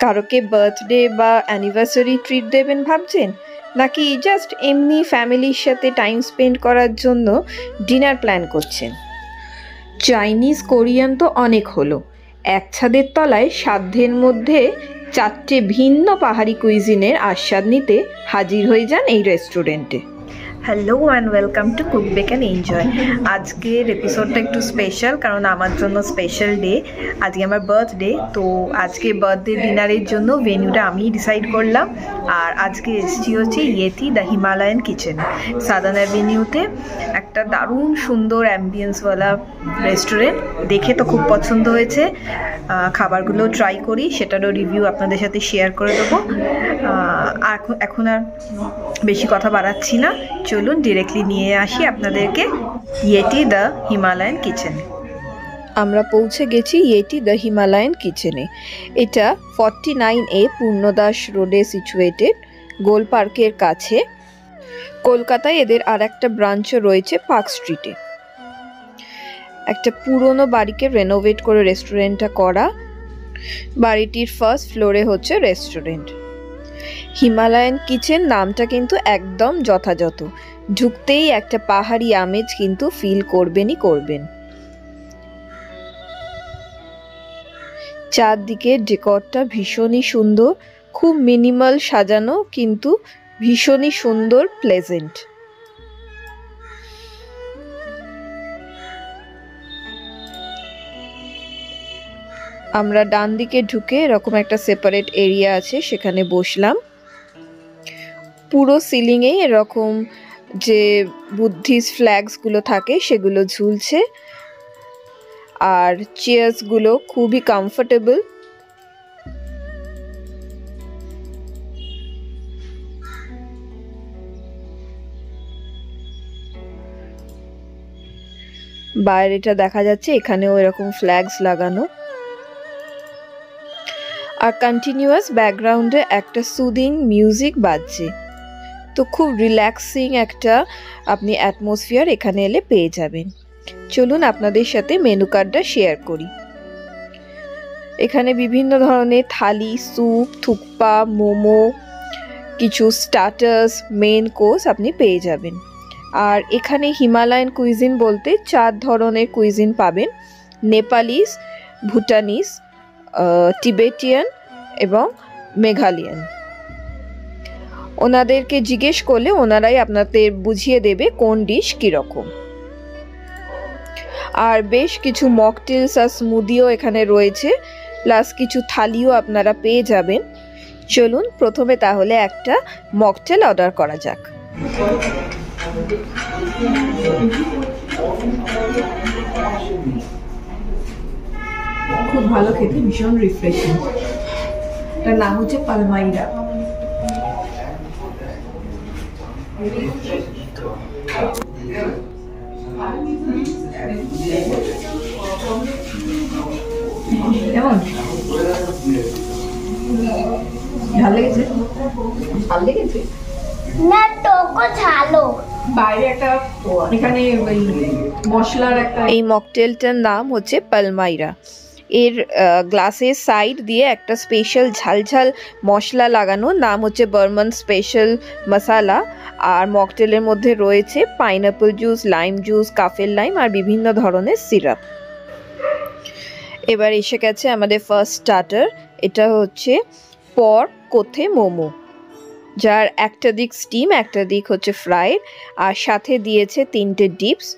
কারোকে birthday বা anniversary treat দেবেন ভাবছেন, নাকি জাস্ট এমনি ফ্যামিলির সাথে টাইম স্পেন্ড করার জন্য ডিনার প্ল্যান করছেন? চাইনিজ কোরিয়ান তো অনেক হলো, এক ছাদের তলায় সাধ্যের মধ্যে 4টে ভিন্ন পাহাড়ি কুইজিনের আস্বাদ নিতে হাজির হয়ে যান এই রেস্টুরেন্টে। Hello and welcome to cook bake and enjoy. আজকের এপিসোডটা একটু স্পেশাল, কারণ আমার জন্য স্পেশাল ডে। আজকে আমার বার্থডে, তো আজকে বার্থডে ডিনারের জন্য ভেন্যুটা আমি ডিসাইড করলাম। আর আজকে এসেছি হচ্ছে Yeti the Himalayan kitchen, southern অ্যাভিনিউতে। একটা দারুণ সুন্দর অ্যাম্বিয়েন্সওয়ালা রেস্টুরেন্ট, দেখে তো খুব পছন্দ হয়েছে। খাবারগুলো ট্রাই করি, সেটারও রিভিউ আপনাদের সাথে শেয়ার করে দেবো। এখন আর বেশি কথা বাড়াচ্ছি না, চলুন ডিরেক্টলি নিয়ে আসি আপনাদেরকে ইয়েটি দ্য হিমালয়ান কিচেনে। আমরা পৌঁছে গেছি ইয়েটি দ্য হিমালয়ান কিচেনে। এটা 49A পূর্ণদাস রোডে সিচুয়েটেড, গোল পার্কের কাছে। কলকাতায় এদের আর একটা ব্রাঞ্চও রয়েছে পার্ক স্ট্রিটে। একটা পুরনো বাড়িকে রেনোভেট করে রেস্টুরেন্টটা করা। বাড়িটির ফার্স্ট ফ্লোরে হচ্ছে রেস্টুরেন্ট। হিমালয়ান কিচেন নামটা কিন্তু একদম যথাযথ, ঢুকতেই একটা পাহাড়ি আমেজ কিন্তু ফিল করবেনই করবেন। চারদিকে ডেকরটা ভীষণই সুন্দর, খুব মিনিমাল সাজানো, কিন্তু ভীষণই সুন্দর, প্লেজেন্ট। আমরা ডান দিকে ঢুকে এরকম একটা সেপারেট এরিয়া আছে, সেখানে বসলাম। পুরো সিলিংয়ে এরকম যে বুদ্ধিস্ট ফ্ল্যাগসগুলো থাকে সেগুলো ঝুলছে, আর চেয়ার্সগুলো খুবই কমফোর্টেবল। বাইরেটা দেখা যাচ্ছে, এখানেও এরকম ফ্ল্যাগস লাগানো, আর কন্টিনিউয়াস ব্যাকগ্রাউন্ডে একটা সুদিং মিউজিক বাজছে। তো খুব রিল্যাক্সিং একটা আপনি অ্যাটমসফিয়ার এখানে এলে পেয়ে যাবেন। চলুন আপনাদের সাথে মেনু কার্ডটা শেয়ার করি। এখানে বিভিন্ন ধরনের থালি, স্যুপ, থুকপা, মোমো, কিছু স্টার্টার্স, মেন কোর্স আপনি পেয়ে যাবেন। আর এখানে হিমালয়ান কুইজিন বলতে 4 ধরনের কুইজিন পাবেন: নেপালিস, ভুটানিস, টিবেটিয়ান এবং মেঘালয়ান। ওনাদেরকে জিজ্ঞেস করলে ওনারাই আপনাদের বুঝিয়ে দেবে কোন ডিশ কীরকম। আর বেশ কিছু মকটেলস আর স্মুদিও এখানে রয়েছে, প্লাস কিছু থালিও আপনারা পেয়ে যাবেন। চলুন প্রথমে তাহলে একটা মকটেল অর্ডার করা যাক। খুব ভালো খেতে, ভীষণ রিফ্রেশিং। এটার নাম হচ্ছে পালমাইরা। কেমন? ভালো লেগেছে? ভালো লেগেছে না, টকো ঝালো। বাইরে একটা এখানে ওই মশলার একটা, এই মকটেলটার নাম হচ্ছে পালমাইরা। এর গ্লাসের সাইড দিয়ে একটা স্পেশাল ঝালঝাল মশলা লাগানো, নাম হচ্ছে বার্মান স্পেশাল মশালা। আর মকটেলের মধ্যে রয়েছে পাইনাপল জুস, লাইম জুস, কাফের লাইম আর বিভিন্ন ধরনের সিরাপ। এবার এসে গেছে আমাদের ফার্স্ট স্টার্টার। এটা হচ্ছে পর্ক কোথে মোমো, যার একটা দিক স্টিম, একটা দিক হচ্ছে ফ্রাই, আর সাথে দিয়েছে 3টে ডিপস।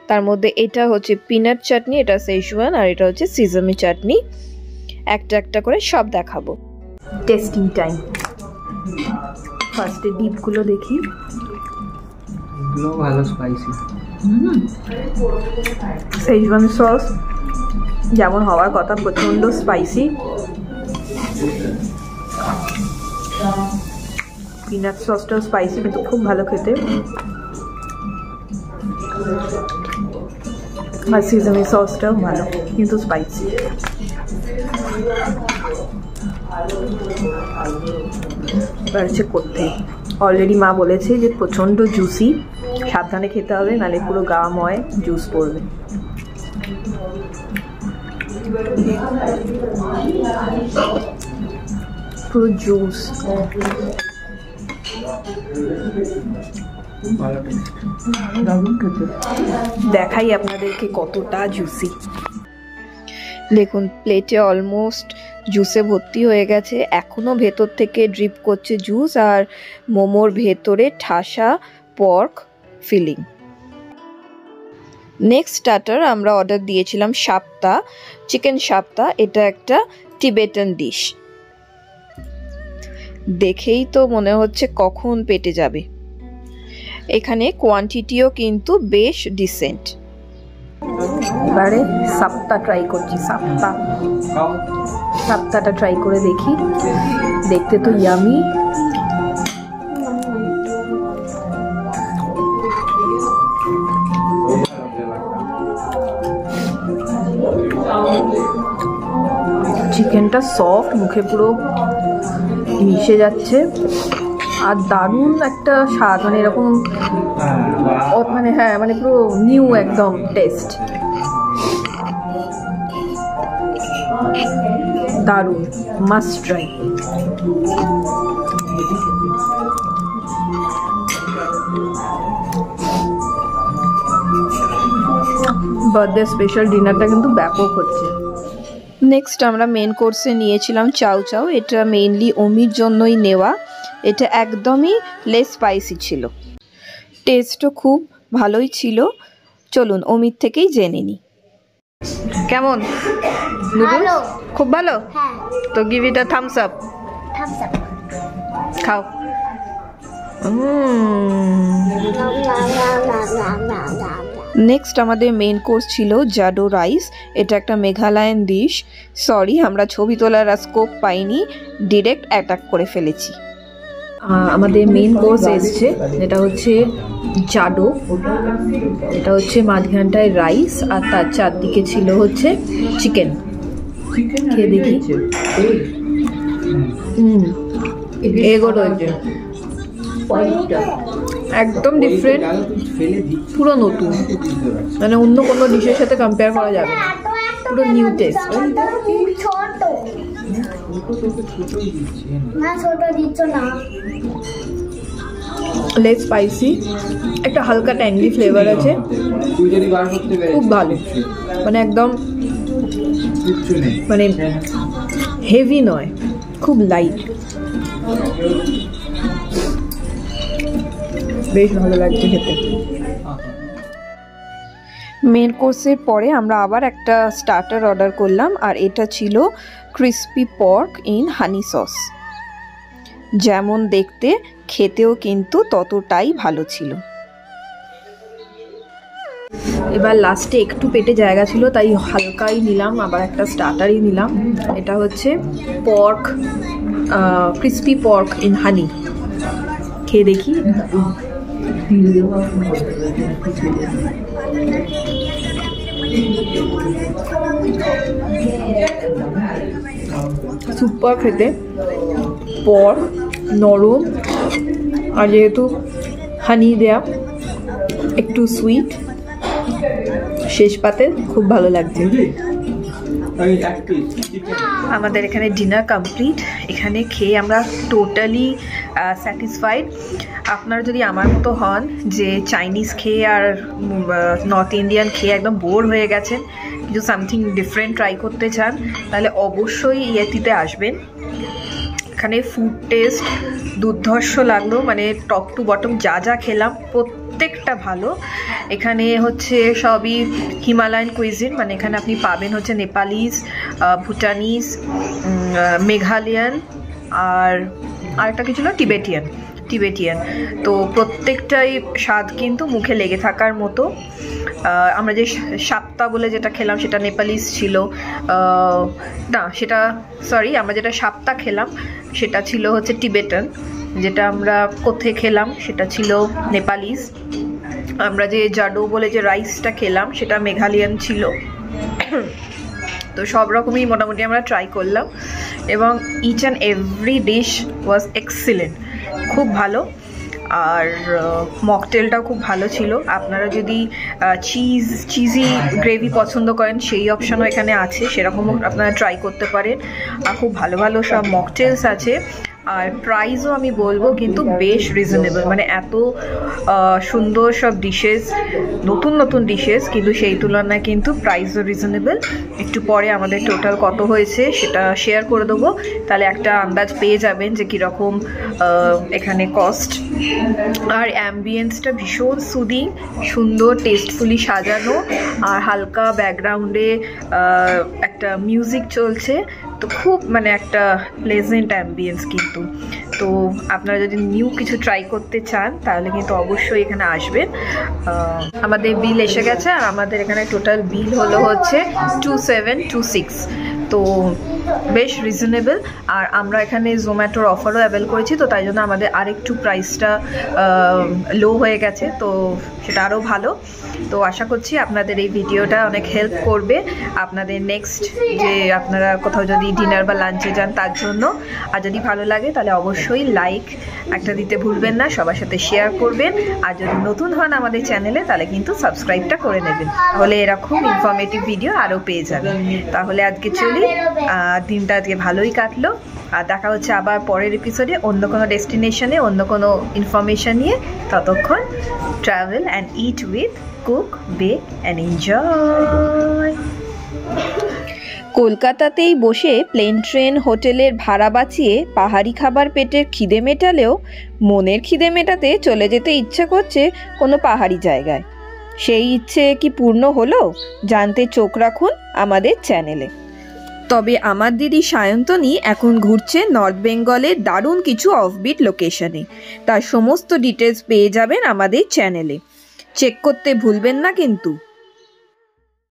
তার মধ্যে এটা হচ্ছে পিনাট চাটনি, এটা সেজওয়ান, আর এটা হচ্ছে সিজামি চাটনি। একটা একটা করে সব দেখাবো। Testing time. ফার্স্টে ডিপগুলো দেখি। এগুলো ভালো স্পাইসি। সেজওয়ান সস যেমন হওয়ার কথা, প্রচণ্ড স্পাইসি। পিনাট সসটাও স্পাইসি, কিন্তু খুব ভালো খেতে। আর সিজামি সসটাও ভালো, কিন্তু স্পাইসি। এবার হচ্ছে করতে, অলরেডি মা বলেছে যে প্রচণ্ড জুসি, সাবধানে খেতে হবে, নাহলে পুরো গা ময় জুস পড়বে। পুরো জুস। দেখাই আপনাদেরকে কতটা জুসি। দেখুন প্লেটে অলমোস্ট জুসে ভর্তি হয়ে গেছে, এখনো ভেতর থেকে ড্রিপ করছে জুস, আর মোমোর ভেতরে ঠাসা পর্ক ফিলিং। নেক্সট স্টার্টার আমরা অর্ডার দিয়েছিলাম শাপ্তা, চিকেন শাপ্তা। এটা একটা টিবেটান ডিশ। দেখেই তো মনে হচ্ছে কখন পেটে যাবে। এখানে কোয়ান্টিটিও কিন্তু বেশ ডিসেন্ট। এবারে শাপ্তা ট্রাই করছি। শাপ্তাটা ট্রাই করে দেখি, দেখতে তো ইয়ামি। চিকেনটা সফট, মুখে পুরো মিশে যাচ্ছে, আর দারুণ একটা স্বাদ, মানে এরকম মানে হ্যাঁ মানে পুরো নিউ একদম টেস্ট, দারুণ, মাস্ট ট্রাই। বার্থডে স্পেশাল ডিনারটা কিন্তু ব্যাপক হচ্ছে। নেক্সট আমরা মেন কোর্সে নিয়েছিলাম চাউ চাউ। এটা মেইনলি অমির জন্যই নেওয়া। এটা একদমই লেস স্পাইসি ছিল, টেস্টও খুব ভালোই ছিল। চলুন অমির থেকেই জেনে নিই কেমন নুডলস। খুব ভালো, তো give it a Thums up. খাও। নেক্সট আমাদের মেন কোর্স ছিল জাডো রাইস। এটা একটা মেঘালয়ান ডিশ। সরি, আমরা ছবি তোলার আর স্কোপ পাইনি, ডিরেক্ট অ্যাটাক করে ফেলেছি। আমাদের মেন কোর্স এসছে, এটা হচ্ছে জাডো। এটা হচ্ছে মাঝখানটায় রাইস, আর তার চারদিকে ছিল হচ্ছে চিকেন। খেয়ে দেখি। এগো রয়েছে, একদম ডিফারেন্ট, পুরো নতুন, মানে অন্য কোনো ডিশের সাথে কম্পেয়ার করা যাবে না, পুরো নিউ টেস্ট। লেস স্পাইসি, একটা হালকা ট্যাঙ্গি ফ্লেভার আছে, খুব ভালো, মানে একদম মানে হেভি নয়, খুব লাইট, বেশ ভালো লাগছে খেতে। মেন কোর্সের পরে আমরা আবার একটা স্টার্টার অর্ডার করলাম, আর এটা ছিল crispy pork in honey sauce. যেমন দেখতে, খেতেও কিন্তু ততটাই ভালো ছিল। এবার লাস্টে একটু পেটে জায়গা ছিল, তাই হালকাই নিলাম, আবার একটা স্টার্টারই নিলাম। এটা হচ্ছে পর্ক, ক্রিসপি পর্ক ইন হানি। খেয়ে দেখি। সুপার খেতে, পর্ক নরম, আর যেহেতু হানি দেয়া, একটু সুইট, শেষ পাতে খুব ভালো লাগছে। আমাদের এখানে ডিনার কমপ্লিট। এখানে খেয়ে আমরা টোটালি স্যাটিসফাইড। আপনারা যদি আমার মতো হন, যে চাইনিজ খেয়ে আর নর্থ ইন্ডিয়ান খেয়ে একদম বোর হয়ে গেছেন, কিছু সামথিং ডিফারেন্ট ট্রাই করতে চান, তাহলে অবশ্যই ইয়েতিতে আসবেন। এখানে ফুড টেস্ট দুর্ধর্ষ লাগলো, মানে টপ টু বটম যা যা খেলাম প্রত্যেকটা ভালো। এখানে হচ্ছে সবই হিমালয়ান কুইজিন, মানে এখানে আপনি পাবেন হচ্ছে নেপালিজ, ভুটানিজ, মেঘালয়ান, আর আরেকটা কি ছিল টিবেটিয়ান। তো প্রত্যেকটাই স্বাদ কিন্তু মুখে লেগে থাকার মতো। আমরা যে শাপ্তা বলে যেটা খেলাম সেটা নেপালিজ ছিল না, সেটা সরি, আমরা যেটা শাপ্তা খেলাম সেটা ছিল হচ্ছে টিবেটান। যেটা আমরা কোথায় খেলাম সেটা ছিল নেপালিজ। আমরা যে জাডো বলে যে রাইসটা খেলাম সেটা মেঘালয়ান ছিল। তো সব রকমই মোটামুটি আমরা ট্রাই করলাম, এবং each and every dish was excellent, খুব ভালো। আর মকটেলটাও খুব ভালো ছিল। আপনারা যদি চিজি গ্রেভি পছন্দ করেন সেই অপশানও এখানে আছে, সেরকমও আপনারা ট্রাই করতে পারেন। আর খুব ভালো ভালো সব মকটেলস আছে। আর প্রাইসও আমি বলবো কিন্তু বেশ রিজনেবল, মানে এত সুন্দর সব ডিশেস, নতুন নতুন ডিশেস, কিন্তু সেই তুলনায় কিন্তু প্রাইসও রিজনেবল। একটু পরে আমাদের টোটাল কত হয়েছে সেটা শেয়ার করে দেবো, তাহলে একটা আন্দাজ পেয়ে যাবেন যে কীরকম এখানে কস্ট। আর অ্যাম্বিয়েন্সটা ভীষণ সুদিং, সুন্দর টেস্টফুলি সাজানো, আর হালকা ব্যাকগ্রাউন্ডে একটা মিউজিক চলছে, তো খুব মানে একটা প্লেজেন্ট অ্যাম্বিয়েন্স কিন্তু। তো আপনারা যদি নিউ কিছু ট্রাই করতে চান তাহলে কিন্তু অবশ্যই এখানে আসবেন। আমাদের বিল এসে গেছে, আর আমাদের এখানে টোটাল বিল হচ্ছে 2726, তো বেশ রিজনেবল। আর আমরা এখানে জোম্যাটোর অফারও অ্যাভেল করেছি, তো তাই জন্য আমাদের আরেকটু প্রাইসটা লো হয়ে গেছে, তো সেটা আরও ভালো। তো আশা করছি আপনাদের এই ভিডিওটা অনেক হেল্প করবে আপনাদের নেক্সট যে আপনারা কোথাও যদি ডিনার বা লাঞ্চে যান তার জন্য। আর যদি ভালো লাগে তাহলে অবশ্যই লাইক একটা দিতে ভুলবেন না, সবার সাথে শেয়ার করবেন। আর যদি নতুন হন আমাদের চ্যানেলে তাহলে কিন্তু সাবস্ক্রাইবটা করে নেবেন, তাহলে এরকম ইনফরমেটিভ ভিডিও আরও পেয়ে যাবেন। তাহলে আজকে চলি, দিনটা আজকে ভালোই কাটলো। আর দেখা হচ্ছে আবার পরের এপিসোডে অন্য কোনো ডেস্টিনেশনে অন্য কোনো ইনফরমেশন নিয়ে। ততক্ষণ travel and eat with cook, bake and enjoy. কলকাতাতেই বসে প্লেন ট্রেন হোটেলের ভাড়া বাঁচিয়ে পাহাড়ি খাবার পেটের খিদে মেটালেও মনের খিদে মেটাতে চলে যেতে ইচ্ছে করছে কোনো পাহাড়ি জায়গায়। সেই ইচ্ছে কি পূর্ণ হলো? জানতে চোখ রাখুন আমাদের চ্যানেলে। তবে আমার দিদি সায়ন্তনী এখন ঘুরছে নর্থ বেঙ্গলের দারুণ কিছু অফবিট লোকেশনে। তার সমস্ত ডিটেলস পেয়ে যাবেন আমাদের চ্যানেলে, চেক করতে ভুলবেন না কিন্তু।